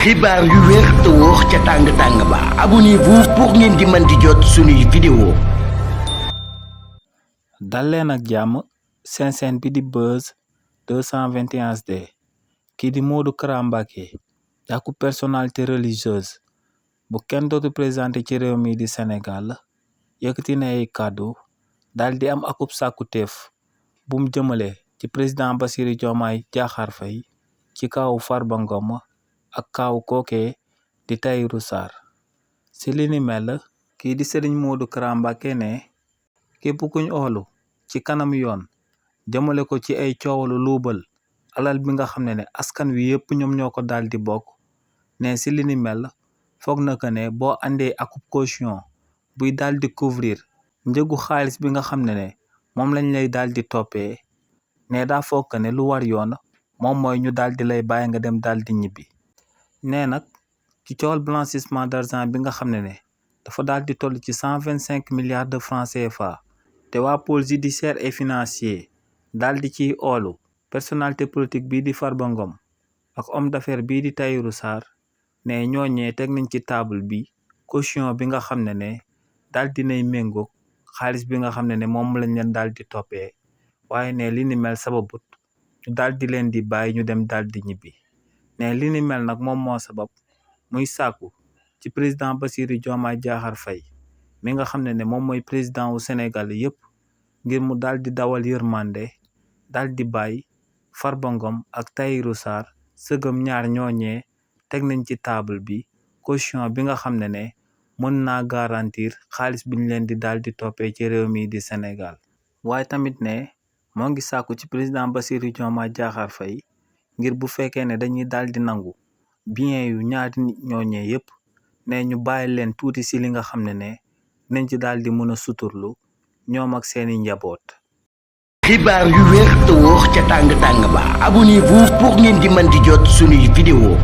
xibaar yu wér te wóor ca tàng-tàng ba abonnez-vous pour ngeen di mën di jot suñuy vidéo. dal leen ak jàmm seen chaîne bi di Buzz 221HD kii di Modou Kara Mbacké jàkku personnalité religieuse bu kenn dootu présenté ci réew mi di Sénégal yëkkati na ay kàddu daal di am akub sàkkuteef bu mu jëmale ci président Bassirou Diomaye Diakhar Faye ci kaw Farba Ngom ak kaaw kookee di Tahirou Sarr si li ni mel kii di Serigne Modou Kara Mbacké ne képp kuñ oolu ci kanam yoon jëmale ko ci ay coowalu luubal alal bi nga xam ne askan wi yëpp ñoom ñoo ko daal di bokk ne si li ni mel foog na ko ne boo andee akub caution buy daal di couvrir njëgu xaalis bi nga xam ne moom lañ lay daal di toppee ne daa foog ko ne lu war yoon moom mooy ñu daal di lay bàyyi nga dem daal di ñibbi. nee nag ci coowal blanchissement d'argent bi nga xam ne dafa daal di toll ci 125 milliards de francs CFA te waa pôle judiciaire et financier daal di ciy oolu personnalité politique bii di Farba Ngom ak homme d'affaires bii di Tahirou Sarr ne ñooñee teg nañ ci table bi caution bi nga xam ne daal di nay méngoog xaalis bi nga xam ne moom lañ leen daal di toppee waaye ne li ni mel sababut ñu daal di leen di bàyyi ñu dem daal di ñibbi. ne li ni mel nag moom moo sabab muy sàkku ci président Bassirou Diomaye Diakhar Faye mi nga xam ne moom mooy président wu Sénégal yëpp ngir mu daal di dawal yërmande daal di bàyyi Farba Ngom ak Tahirou Sarr sëgëm ñaar ñooñee teg nañ ci table bi caution bi nga xam ne mën naa garantir xaalis bi ñu leen di daal di toppee ci réew mi di Sénégal. waaye tamit ne moo ngi sàkku ci président Bassirou Diomaye Diakhar Faye ngir bu fekkee ne dañuy daal di nangu bien yu ñaari nit ñooñee yëpp ne ñu bàyyi leen tuuti si li nga xam ne nañ ci daal di mën a suturlu ñoom ak seeni njaboot. xibaar yu wér te wóor ca tàng-tàng ba abonnez-vous pour ngeen di mën di jot suñuy vidéo.